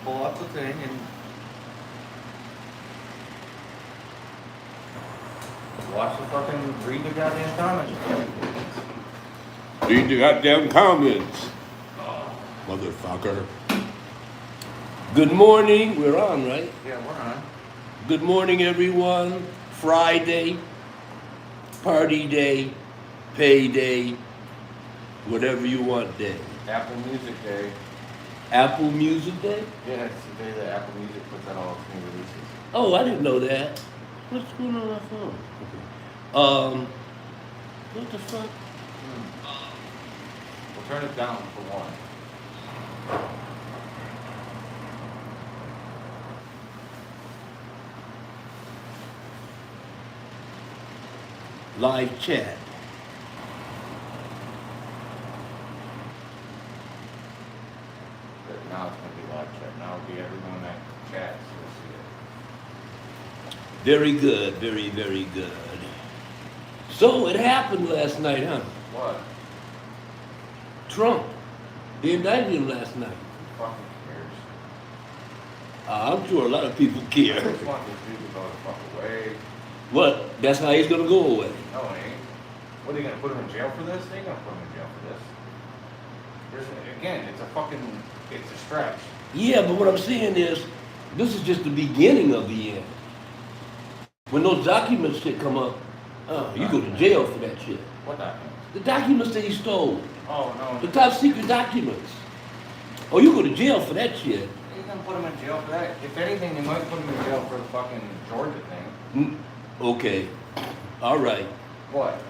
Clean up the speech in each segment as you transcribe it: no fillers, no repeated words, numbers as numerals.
pull up the thing and watch the fucking, read the goddamn comments. Read the goddamn comments. Motherfucker. Good morning. We're on, right? Yeah, we're on. Good morning, everyone. Friday, party day, payday, whatever you want day. Apple Music Day. Apple Music Day? Yeah, it's the day that Apple Music puts out all its new releases. Oh, I didn't know that. What's going on my phone? What the fuck? We'll turn it down for one. Live chat. But now it's going to be live chat. Now it'll be everyone that chats. You'll see it. Very good, very, very good. So it happened last night, huh? What? Trump. They indicted him last night. Who fucking cares? I'm sure a lot of people care. I just want this dude to go the fuck away. What? That's how he's gonna go away. No, he ain't. What are you gonna put him in jail for this? They ain't gonna put him in jail for this. Again, it's a fucking, it's a stretch. Yeah, but what I'm saying is, this is just the beginning of the end. When those documents shit come up, you go to jail for that shit. What documents? The documents that he stole. Oh, no. The top secret documents. Oh, you go to jail for that shit. They're gonna put him in jail for that. If anything, they might put him in jail for the fucking Georgia thing. Okay. All right. What?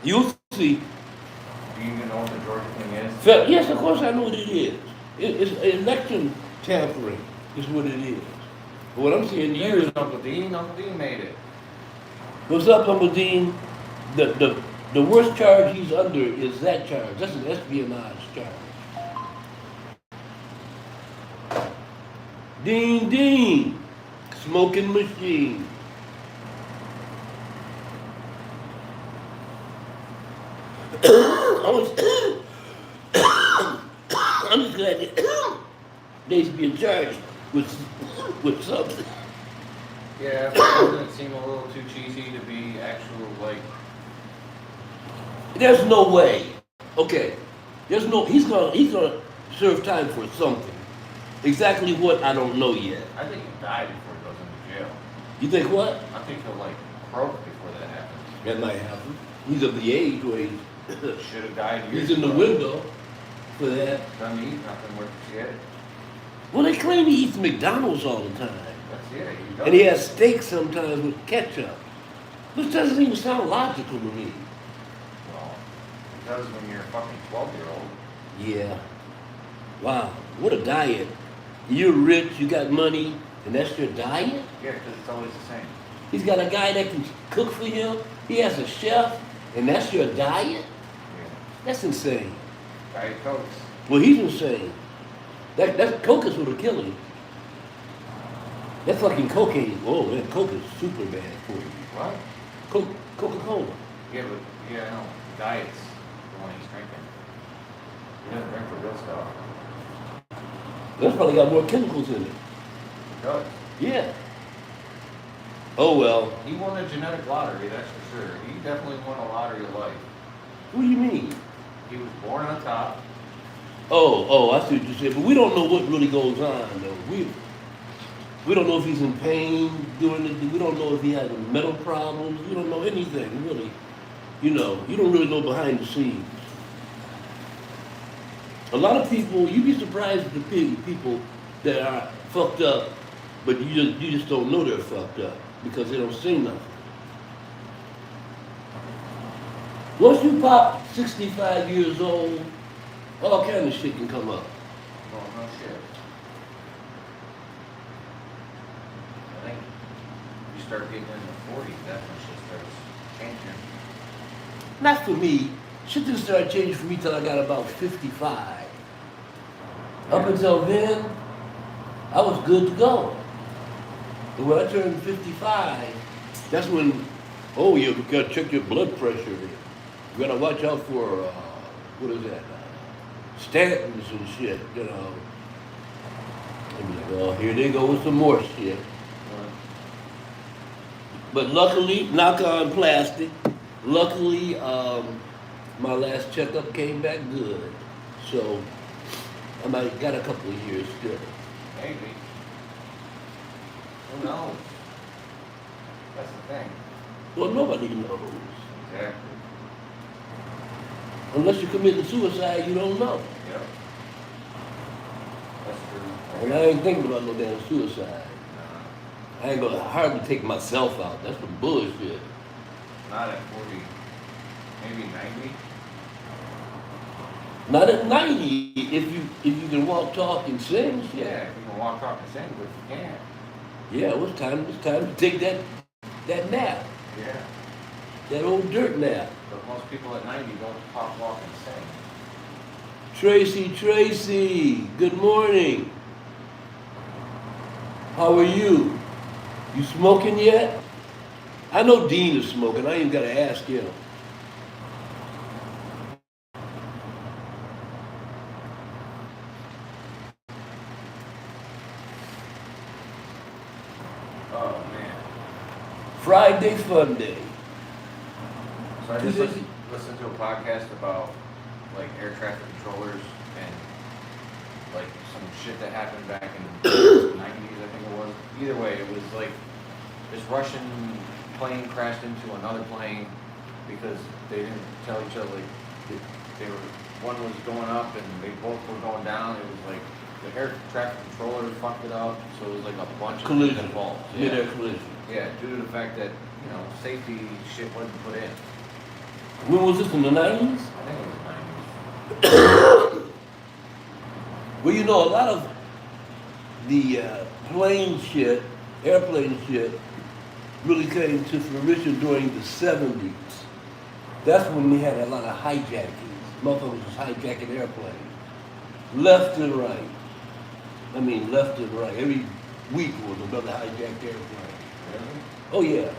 You'll see. Do you even know what the Georgia thing is? Yes, of course I know what it is. It's election tampering is what it is. But what I'm saying to you is, Uncle Dean made it. what's up, Uncle Dean? The worst charge he's under is that charge. That's an espionage charge. Dean Dean, smoking machine. I'm just glad that they should be charged with something. Yeah, but doesn't it seem a little too cheesy to be actual, like... There's no way. Okay. He's gonna serve time for something. Exactly what, I don't know yet. I think he'll die before he goes into jail. You think what? I think he'll, like, croak before that happens. That might happen. He's of the age where Should have died years he's in the ago. window for that. Doesn't eat nothing worth shit. Well, they claim he eats McDonald's all the time. That's it. And he has steak sometimes with ketchup. Which doesn't even sound logical to me. Well, it does when you're a fucking 12-year-old. Yeah. Wow. What a diet. You're rich, you got money, and that's your diet? Yeah, because it's always the same. He's got a guy that can cook for him. He has a chef, and that's your diet? Yeah. That's insane. Diet Cokes. Well, he's insane. That coke is what'll kill him. That fucking cocaine. Oh, that coke is super bad for you. What? Coca-Cola. Yeah, but, yeah, I know. Diet's the one he's drinking. He doesn't drink the real stuff. That's probably got more chemicals in it. It does. Yeah. Oh, well. He won a genetic lottery, that's for sure. He definitely won a lottery of life. What do you mean? He was born on top. Oh, I see what you said. But we don't know what really goes on, though. We don't know if he's in pain doing it. We don't know if he has mental problems. We don't know anything, really. You know, you don't really know behind the scenes. A lot of people, you'd be surprised at the people that are fucked up, but you just don't know they're fucked up because they don't say nothing. Once you pop 65 years old, all kind of shit can come up. Well, no shit. I think you start getting in the 40s, that's when shit starts changing. Not for me. Shit didn't start changing for me till I got about 55. Up until then, I was good to go. But when I turned 55, that's when, you gotta check your blood pressure. You gotta watch out for, statins and shit, you know. And be like, oh, here they go with some more shit. Right. But luckily, knock on plastic, luckily, my last checkup came back good. So I might got a couple of years still. Maybe. Who knows? That's the thing. Well, nobody knows. Exactly. Unless you're committing suicide, you don't know. Yep. That's true. And I ain't thinking about no damn suicide. Nah, I ain't gonna hardly take myself out. That's some bullshit. not at 40. Maybe 90. Not at 90. If you can walk, talk, and sing, shit. Yeah, if you can walk, talk, and sing, but you can't. Yeah, it's time to take that nap. Yeah. That old dirt nap. But most people at 90 don't talk, walk, and sing. Tracy, good morning. How are you? You smoking yet? I know Dean is smoking. I ain't gotta ask him. Oh, man. Friday fun day. So I just listened to a podcast about, like, air traffic controllers and, like, some shit that happened back in the 90s, I think it was. Either way, it was, like, this Russian plane crashed into another plane because they didn't tell each other, like, they were, one was going up and they both were going down. It was, like, the air traffic controller fucked it up, so it was, like, a bunch of Collision. things involved. Mid-air collision. Yeah, due to the fact that, you know, safety shit wasn't put in. When was this, in the 90s? I think it was the 90s. Well, you know, a lot of the plane shit, airplane shit, really came to fruition during the 70s. That's when we had a lot of hijackings. Motherfuckers was hijacking airplanes. Left and right. I mean, left and right. Every week was another hijacked airplane. Really? Oh, yeah.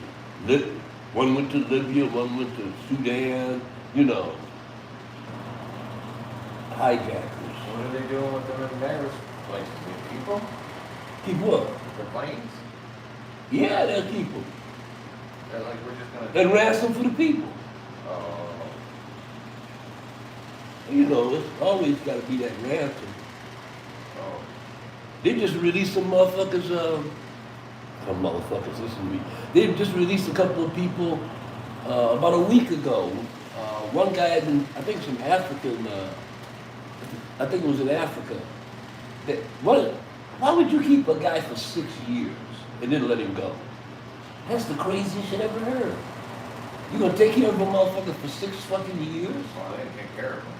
One went to Libya, one went to Sudan, you know. Hijackers. What are they doing with them in various places? With people? Keep what? The planes? Yeah, they'll keep them. They're like, we're just gonna... And ransom for the people. Oh, You know, it's always got to be that ransom. oh. They just released some motherfuckers, listen to me. They just released a couple of people about a week ago. One guy had been, I think some African, I think it was in Africa. Why would you keep a guy for 6 years and then let him go? That's the craziest shit I ever heard. You gonna take care of a motherfucker for 6 fucking years? Well, they take care of them.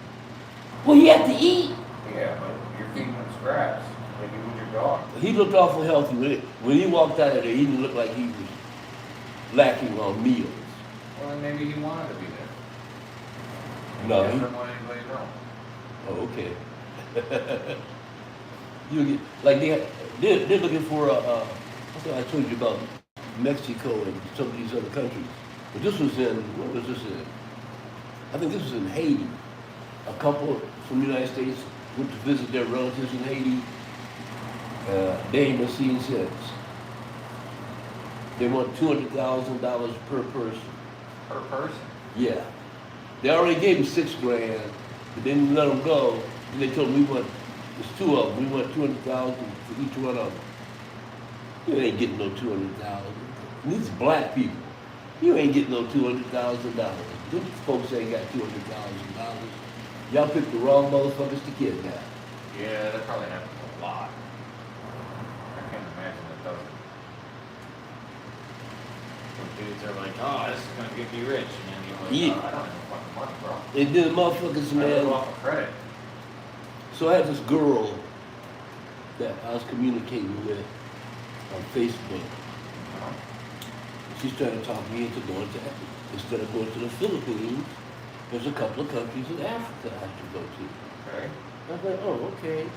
Well, he had to eat. Yeah, but you're feeding them scraps, like you would your dog. He looked awful healthy. When he walked out of there, he didn't look like he was lacking on meals. Well, then maybe he wanted to be there. No, He he- doesn't want anybody to know. Oh, okay. You get like they're looking for I think I told you about Mexico and some of these other countries, but this was in what was this in? I think this was in Haiti. A couple from the United States went to visit their relatives in Haiti. They ain't been seen since. They want $200,000 per person. Per person? Yeah. They already gave him $6,000, but they didn't let him go. And they told him there's 2 of them. We want 200,000 for each one of them. You ain't getting no 200,000. These are black people. You ain't getting no $200,000. These folks ain't got $200,000. Y'all picked the wrong motherfuckers to kidnap. Yeah, that probably happens a lot. I can't imagine it doesn't. Some dudes are like, oh, this is gonna get me rich, and then you're like, Yeah. oh, I don't have no fucking money, bro. And then the motherfuckers, I live man. off of credit. So I had this girl that I was communicating with on Facebook. Uh-huh. She's trying to talk me into going to, instead of going to the Philippines, there's a couple of countries in Africa I have to go to. Okay. I was like, oh, okay.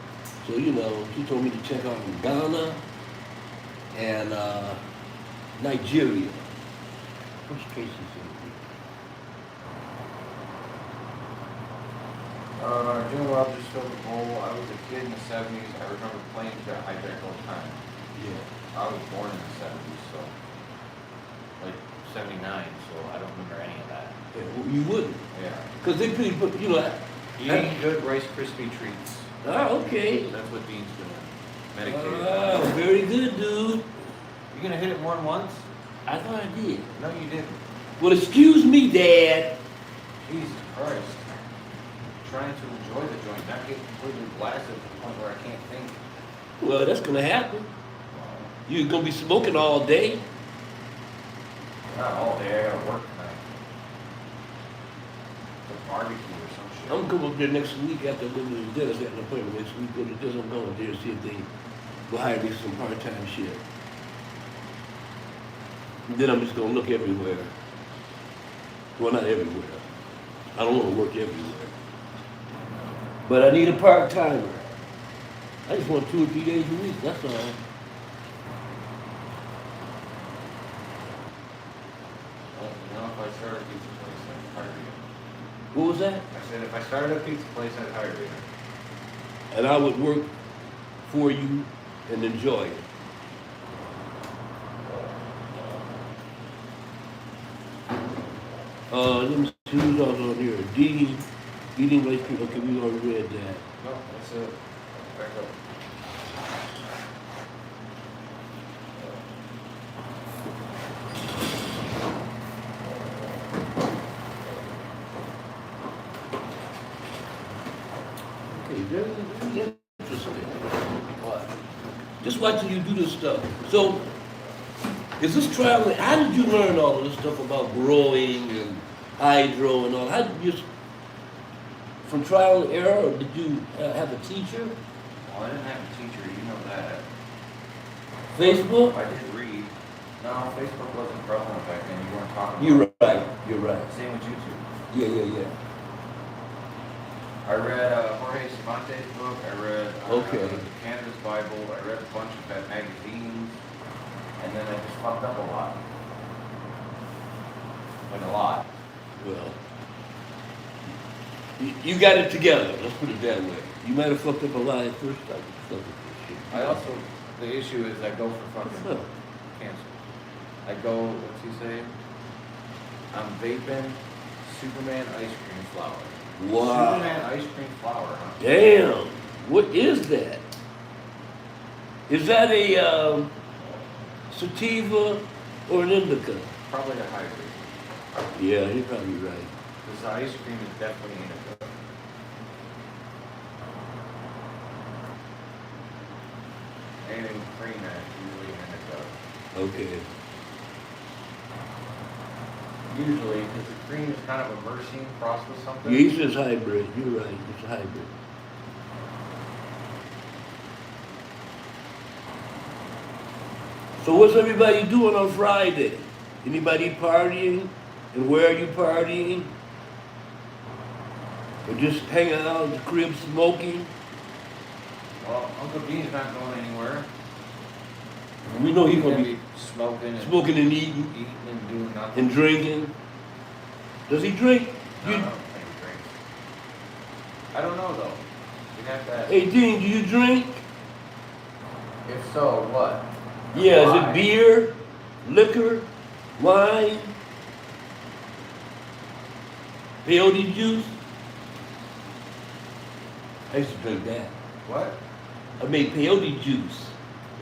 So, you know, she told me to check out Ghana and Nigeria. What's Tracy's Jim Wells just filled the bowl. I was a kid in the 70s. I remember planes got hijacked all the time. Yeah. I was born in the 70s, so like 79, so I don't remember any of that. Yeah, well, you wouldn't. Yeah. Because they pretty, you know. Eating good Rice Krispie treats. Ah, okay. That's what Dean's doing. Medicated. Ah, very good, dude. You gonna hit it more than once? I thought I did. No, you didn't. Well, excuse me, Dad. Jesus Christ. I'm trying to enjoy the joint, not get completely blasted to the point where I can't think. Well, that's gonna happen. You're gonna be smoking all day. Not all day, I gotta work tonight. The barbecue or some shit. I'm gonna come up there next week after I go to the dentist. I got an appointment next week. Go to the dentist. I'm going there to see if they will hire me some part-time shit. And then I'm just gonna look everywhere. Well, not everywhere. I don't want to work everywhere. But I need a part-timer. I just want 2 or 3 days a week. That's all. Well, you know, if I started a pizza place, I'd hire you. What was that? I said, if I started a pizza place, I'd hire you. And I would work for you and enjoy it. Let me see who's else on here. Eating rice cream. Okay, we already read that. No, that's it. Back up. Okay, very interesting. What? Just watching you do this stuff. So, is this trial? How did you learn all of this stuff about growing and hydro and all? How did you? From trial and error, or did you have a teacher? Well, I didn't have a teacher, you know that. Facebook? I did read. No, Facebook wasn't prevalent back then. You weren't talking You're about right. You're right. it. Same with YouTube. Yeah. I read Jorge Cervantes' book. I read Okay. the Cannabis Bible. I read a bunch of magazines. And then I just fucked up a lot. Like a lot. Well, you got it together. Let's put it that way. You might have fucked up a lot at first time. But you fucked up this shit. I also, the issue is I go for fucking Huh. cancer. I go, what's he say? I'm vaping Superman ice cream flour. Wow. Superman ice cream flour, huh? Damn. What is that? Is that a sativa or an indica? Probably a hybrid. Yeah, you're probably right. Because the ice cream is definitely indica. Anything with cream in it, usually indica. Okay. Usually, because the cream is kind of a myrcene crossed with something. Yeah, he says hybrid. You're right. It's a hybrid. So what's everybody doing on Friday? Anybody partying? And where are you partying? Or just hanging out in the crib smoking? Well, Uncle Dean's not going anywhere. We know he's He's gonna gonna be be smoking and smoking and eating eating and doing nothing. and drinking. Does he drink? No, You- I don't think he drinks. I don't know though. You'd have to ask. Hey Dean, do you drink? If so, what? Yeah, is Why? it beer, liquor, wine, peyote juice? I used to drink that. What? I made peyote juice.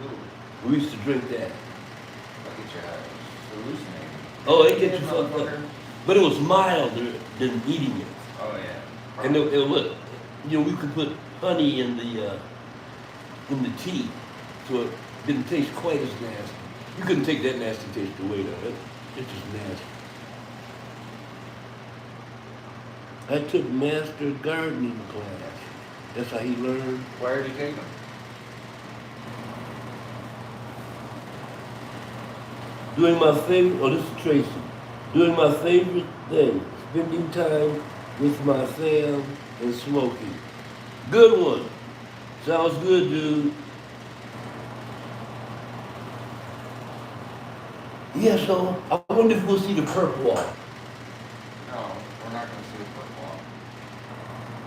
Ooh, We used to drink that. look at you hallucinating. Oh, it gets you Yeah, fucked up. motherfucker. But it was milder than eating it. Oh yeah. And it look, you know, we could put honey in the tea, so it didn't taste quite as nasty. You couldn't take that nasty taste away though. It's just nasty. I took master gardening class. That's how he learned. Where did you take them? Doing my favorite, oh, this is Tracy. Doing my favorite thing, spending time with my fam and smoking. Good one. Sounds good, dude. Yeah, so I wonder if we'll see the perp walk. No, we're not gonna see the purple one.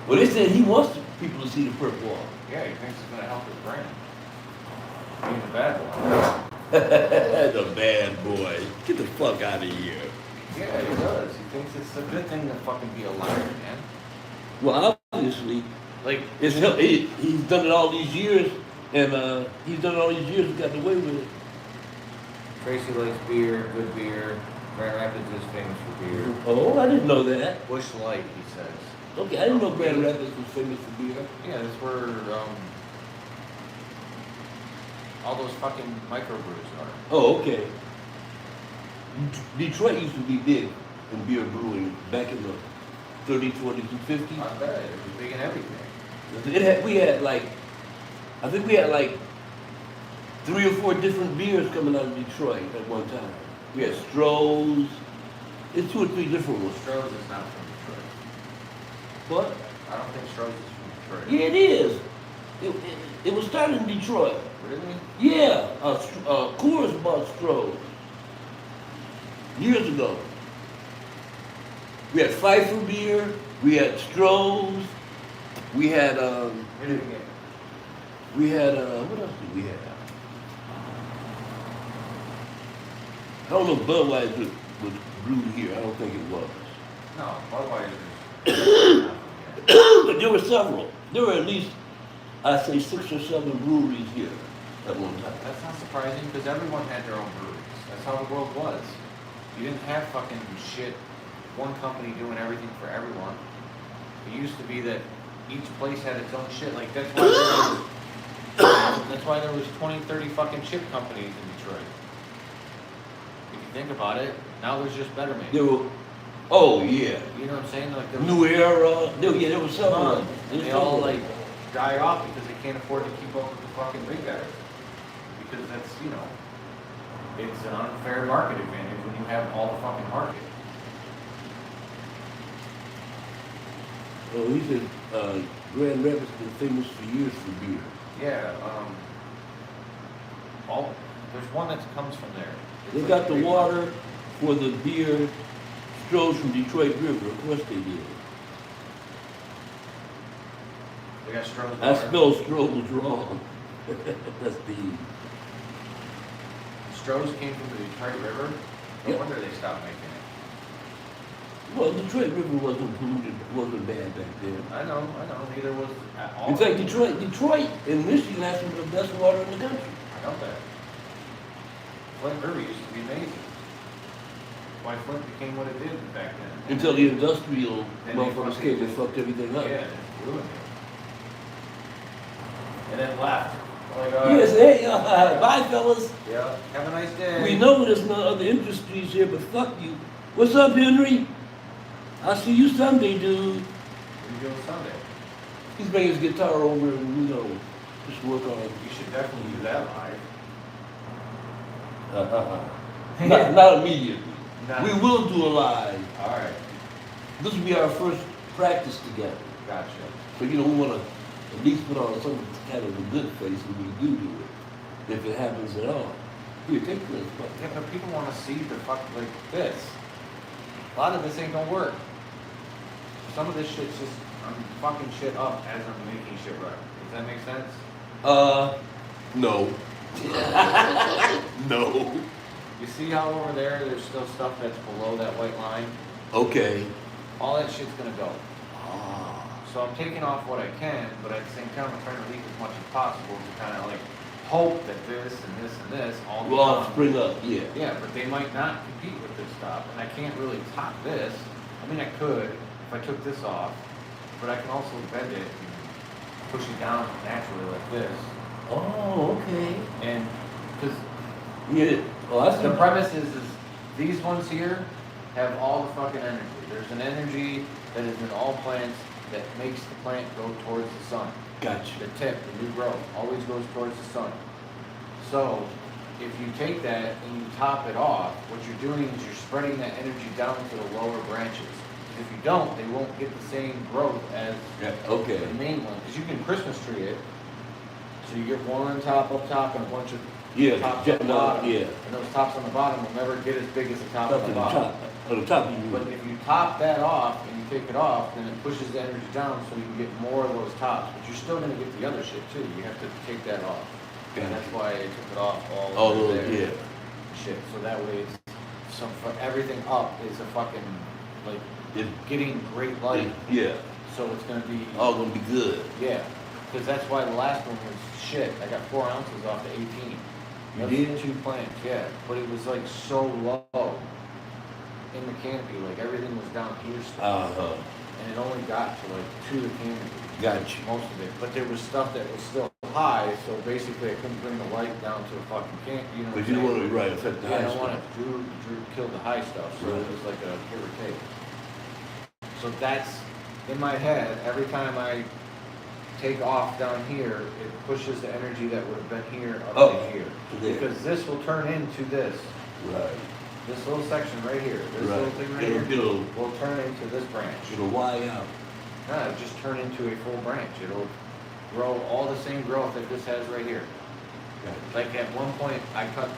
Well, they said he wants people to see the perp walk. Yeah, he thinks it's gonna help his brand. Being the bad boy. The bad boy. Get the fuck out of here. Yeah, he does. He thinks it's a good thing to fucking be a liar, man. Well, obviously, Like, he's done it all these years, and he's done it all these years and gotten away with it. Tracy likes beer, good beer. Grand Rapids is famous for beer. Oh, I didn't know that. Bush Light, he says. Okay, I didn't know Grand Rapids was famous for beer. Yeah, that's where all those fucking microbrews are. Oh, okay. Detroit used to be big in beer brewing back in the 30s, 40s, and 50s. I bet it was big in everything. I think we had like 3 or 4 different beers coming out of Detroit at one time. We had Stroh's. It's 2 or 3 different ones. Stroh's is not from Detroit. What? I don't think Stroh's is from Detroit. Yeah, it is. It was started in Detroit. Really? Yeah, Coors bought Stroh's years ago. We had Pfeiffer beer. We had Stroh's. We had Where did we get? what else did we have? I don't know if Budweiser was brewed here. I don't think it was. No, Budweiser's. But there were several. There were at least, I'd say, 6 or 7 breweries here at one time. That's not surprising because everyone had their own breweries. That's how the world was. You didn't have fucking shit, one company doing everything for everyone. It used to be that each place had its own shit. Like that's why there was 20, 30 fucking chip companies in Detroit. If you think about it, now there's just Betterment. There were, oh yeah, You know what I'm saying? Like there was, New Era. There was several. and they all like die off because they can't afford to keep up with the fucking big guys. Because that's, it's an unfair market advantage when you have all the fucking market. Oh, he said Grand Rapids has been famous for years for beer. Yeah, there's one that comes from there. It's They like got a the big water for the beer Stroh's from Detroit River. Of course they did. They got Stroh's I water. spelled Stroh's wrong. That's the. Stroh's came from the Detroit River. No Yeah. wonder they stopped making it. Well, Detroit River wasn't polluted, wasn't bad back then. I know. Neither was at all. In fact, Detroit and Michigan has some of the best water in the country. I know that. Flint River used to be amazing. Why Flint became what it did back then. Until the industrial Then they motherfuckers fucking- came and fucked everything up. Yeah, it ruined it. And then left. Like, Yes, hey, bye fellas. Yeah. Have a nice day. We know there's no other industries here, but fuck you. What's up, Henry? I'll see you Sunday, dude. What are you doing Sunday? He's bringing his guitar over and, just work on it. You should definitely do that live. Not immediately. Not- We will do a live. All right. This will be our first practice together. Gotcha. So, we want to at least put on some kind of a good face when we do it, if it happens at all. Here, take this. Yeah, but people want to see the fuck like this. A lot of this ain't gonna work. Some of this shit's just, I'm fucking shit up as I'm making shit right. Does that make sense? No. No. You see how over there's still stuff that's below that white line? Okay. All that shit's gonna go. Ah. So I'm taking off what I can, but at the same time I'm trying to leave as much as possible to kind of like hope that this and this and this all Will all become- spring up, yeah. Yeah, but they might not compete with this stuff, and I can't really top this. I mean, I could if I took this off, but I can also bend it and push it down naturally like this. Oh, okay. And because Yeah. Oh, that's the premise is these ones here have all the fucking energy. There's an energy that is in all plants that makes the plant go towards the sun. Gotcha. The tip, the new growth, always goes towards the sun. So, if you take that and you top it off, what you're doing is you're spreading that energy down to the lower branches. If you don't, they won't get the same growth as Yeah, okay. the main one. Because you can Christmas tree it, so you get one top up top and a bunch of Yeah, tops on the no, bottom. yeah. And those tops on the bottom will never get as big as the top Up on to the the bottom. top. On the top you But if you top that off and you take it off, then it pushes the energy down so you can get more of those tops. But you're still gonna get the other shit too. You have to take that off. And that's why I took it off all over those, there. yeah. Shit. So that way it's everything up is a fucking like getting great light. Yeah. So it's gonna be All gonna be good. yeah. Because that's why the last one was shit. I got 4 ounces off the 18. You did? 2 plants, yeah. But it was like so low in the canopy, like everything was down here still. And it only got to like to the canopy. Gotcha. Most of it. But there was stuff that was still high, so basically I couldn't bring the light down to the fucking canopy. You know But you don't want to affect the yeah, high I don't want stuff. to Drew killed the high stuff, so Right. it was like a give or take. So that's in my head, every time I take off down here, it pushes the energy that would have been here up to here. there. Because this will turn into this. Right. This little section right here, this Right. little thing right It'll here, will turn into this branch. wide out. No, it'll just turn into a full branch. It'll grow all the same growth that this has right here. Gotcha. Like at one point, I cut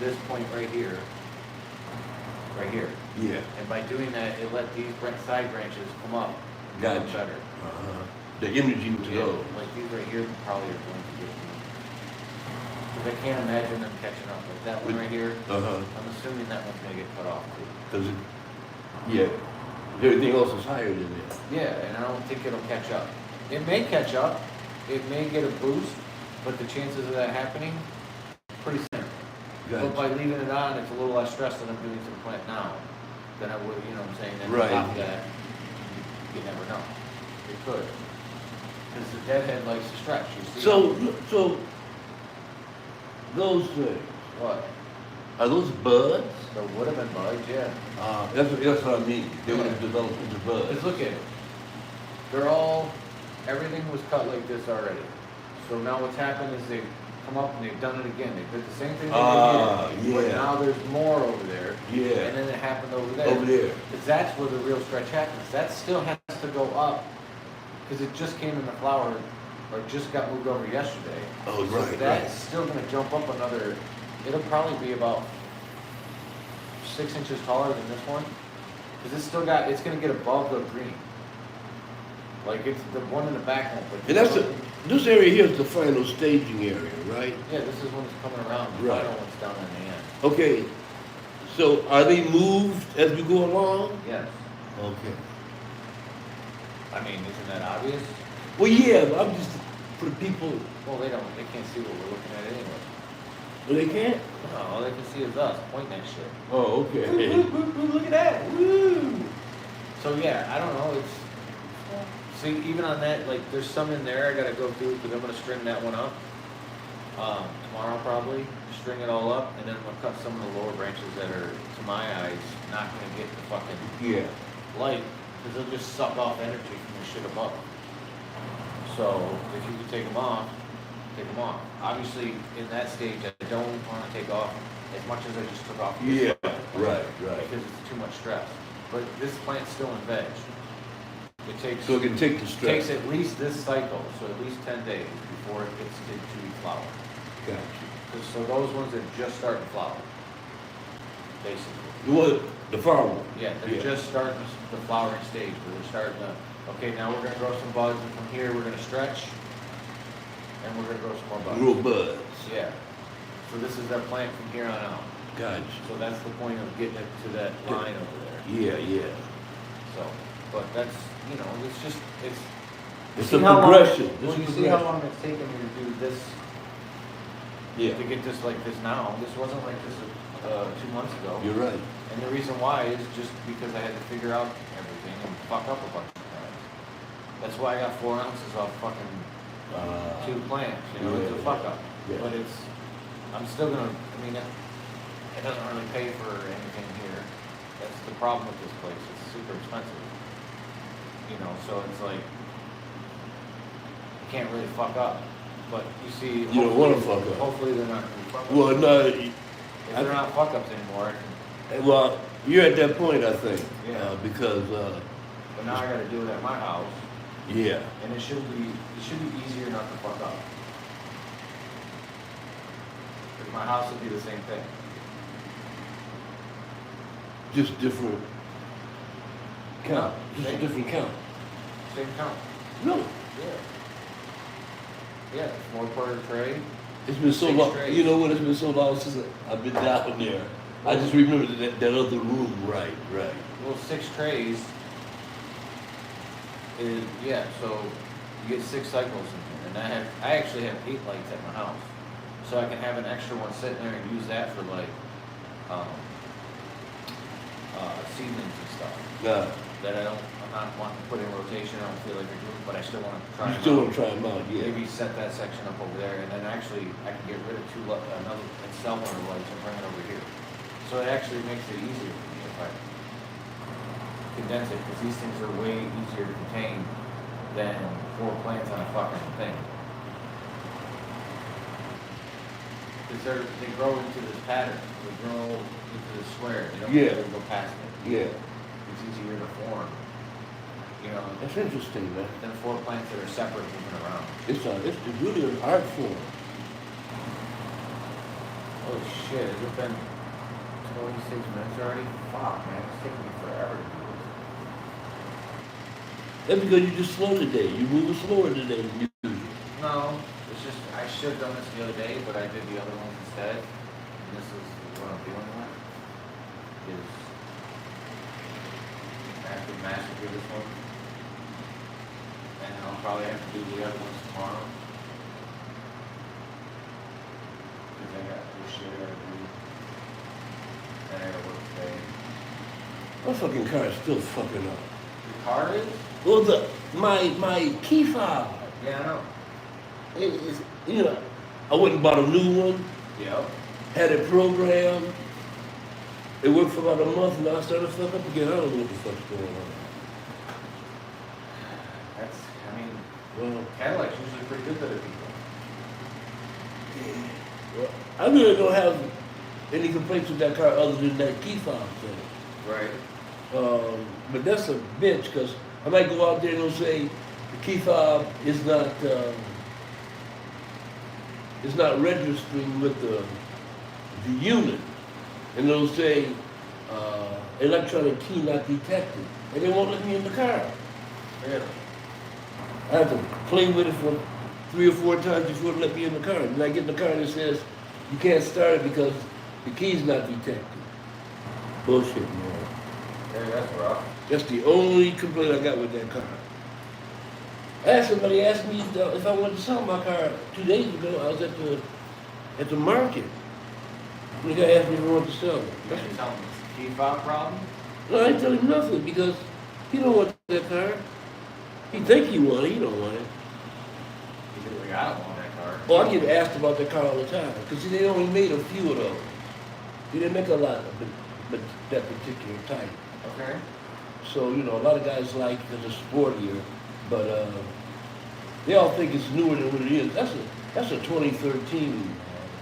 this point right here. Yeah. And by doing that, it let these side branches come up. Gotcha. Better. The energy to Yeah, go. like these right here probably are going to get me. Because I can't imagine them catching up. Like that one right here, I'm assuming that one's gonna get cut off too. Because yeah, everything else is higher than that. Yeah, and I don't think it'll catch up. It may catch up, it may get a boost, but the chances of that happening, pretty slim. Gotcha. But by leaving it on, it's a little less stress than I'm doing to the plant now than I would, you know what I'm saying? And Right. on top of that, you never know. It could. Because the deadhead likes to stretch, you see? So those things, What? are those buds? There would have been buds, yeah. That's what I mean. They would have developed into buds. Because look at it. Everything was cut like this already. So now what's happened is they've come up and they've done it again. They did the same thing they did here. But yeah. now there's more over there. Yeah. And then it happened over there. Over there. Because that's where the real stretch happens. That still has to go up. Because it just came in the flower, or just got moved over yesterday. Oh, So right, that's still going to jump up another, it'll probably be about 6 inches taller than this one. Because it's going to get above the green. Like it's the one in the back one. But And this area here is the final staging area, right? yeah, this is when it's coming around. The Right. final one's down in the end. Okay. So are they moved as we go along? Yes. Okay. I mean, isn't that obvious? Well, yeah, but I'm just for the people. Well, they can't see what we're looking at anyway. Well, they can't. No, all they can see is us pointing that shit. Oh, okay. Look at that! Woo! So yeah, I don't know. See, even on that, like, there's some in there I gotta go through because I'm gonna string that one up tomorrow probably. String it all up, and then I'm gonna cut some of the lower branches that are, to my eyes, not gonna get the fucking Yeah. light because they'll just suck off energy from the shit above. So if you can take them off, take them off. Obviously, in that stage, I don't want to take off as much as I just took off. Yeah. This one, Right. Because it's too much stress. But this plant's still in veg. It takes So it can take the stress. takes at least this cycle, so at least 10 days before it gets to be flower. Gotcha. So those ones are just starting to flower, basically. What? The farm one? Yeah, they're just starting the flowering stage, where they're starting to, okay, now we're gonna grow some buds, and from here, we're gonna stretch, and we're gonna grow some more buds. Real buds. Yeah. So this is their plant from here on out. Gotcha. So that's the point of getting it to that line over there. Yeah. So, but that's, you know, it's It's see a how long- progression. Well, It's a you see how progression. long it's taken me to do this, Yeah. to get this like this now. This wasn't like this 2 months ago. You're right. And the reason why is just because I had to figure out everything and fuck up a bunch of times. That's why I got 4 ounces off fucking 2 plants, you know, it's a fuck up. Yeah. But I'm still gonna, I mean, it doesn't really pay for anything here. That's the problem with this place, it's super expensive. You know, so it's like, you can't really fuck up. But you see, You don't wanna fuck up. Hopefully they're not gonna fuck up. Well, no. If they're not fuck ups anymore, Well, you're at that point, I think. Yeah. Because. but now I gotta do it at my house. Yeah. And it should be easier not to fuck up. Because my house would be the same thing. Just different count. No, Just a same. different count. Same count. No. Yeah. Yeah, 4-quarter tray. It's been so 6 long. trays. You know what? It's been so long since I've been down there. I just remember that other room. Right. Well, 6 trays is, yeah, so you get 6 cycles in there. And I actually have 8 lights at my house. So I can have an extra one sitting there and use that for like, seedlings and stuff. Yeah. That I'm not wanting to put in rotation, I don't feel like they're doing, but I still want to try You them still out. want to try them out, yeah. Maybe set that section up over there, and then actually I can get rid of another, and sell one of the lights and bring it over here. So it actually makes it easier for me if I condense it, because these things are way easier to contain than 4 plants on a fucking thing. Because they grow into this pattern, they grow into the square, they don't really go past it. Yeah. It's easier to form, you know, That's interesting, man. than 4 plants that are separate moving around. It's really an art form. Oh shit, has it been 26 minutes already? Fuck, man, it's taking me forever to do this. That's because you just slow today. You move slower today than you do. No, it's just, I should have done this the other day, but I did the other one instead. And this is what I'm dealing with. Is I have to massacre this one. And I'll probably have to do the other ones tomorrow. Because I got this shit I gotta do. And I gotta work today. My fucking car is still fucking up. The car is? Well, my key fob. Yeah, I know. It's, you know, I went and bought a new one. Yep. Had it programmed. It worked for about a month, and now I started to fuck up again. I don't know what the fuck's going on. That's, I mean, Well, Cadillac's usually pretty good to other people. well, I really don't have any complaints with that car other than that key fob thing. Right. But that's a bitch, because I might go out there and they'll say the key fob is not registering with the unit. And they'll say electronic key not detected. And they won't let me in the car. Really? I have to play with it for 3 or 4 times before they let me in the car. And I get in the car and it says, you can't start it because the key's not detected. Bullshit, man. Yeah, that's rough. That's the only complaint I got with that car. Somebody asked me if I wanted to sell my car 2 days ago. I was at the market. The guy asked me if I wanted to sell it. You gonna tell him it's a key fob problem? No, I didn't tell him nothing because he don't want that car. He think he want it, he don't want it. He could like, I don't want that car. Well, I get asked about that car all the time because they only made a few of those. They didn't make a lot of but that particular type. Okay. So, you know, a lot of guys like because it's sportier, but they all think it's newer than what it is. That's a 2013.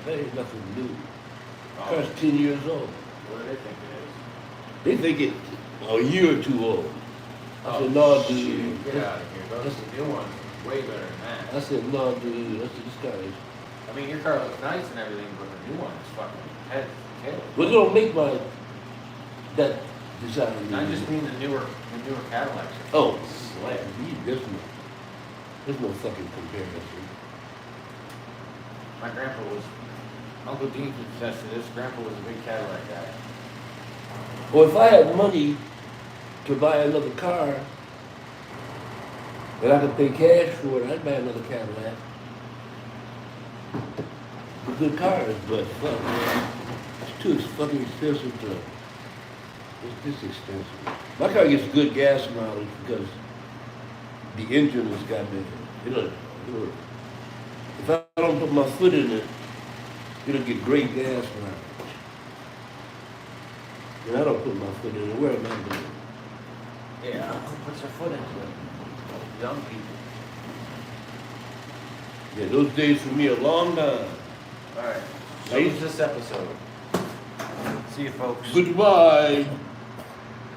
That ain't nothing new. Oh. Car's 10 years old. What do they think it is? They think it's a year or 2 old. I said, no, shit, dude. get out of here. Those new ones are way better than that. I said, no, dude. That's this guy. I mean, your car looks nice and everything, but the new one is fucking head to tail. Well, they don't make that design. I just mean the newer Cadillacs. Oh, Slick. there's no fucking comparison. My grandpa was, Uncle Dean could attest to this, grandpa was a big Cadillac guy. Well, if I had money to buy another car, and I could pay cash for it, I'd buy another Cadillac. They're good cars, but fuck, man, it's too fucking expensive to. It's just expensive. My car gets good gas mileage because the engine has got me. If I don't put my foot in it, it'll get great gas mileage. And I don't put my foot in it. Where am I going? Yeah, who puts their foot into it? Young people. Yeah, those days for me are long gone. Alright, so this episode. See you folks. Goodbye.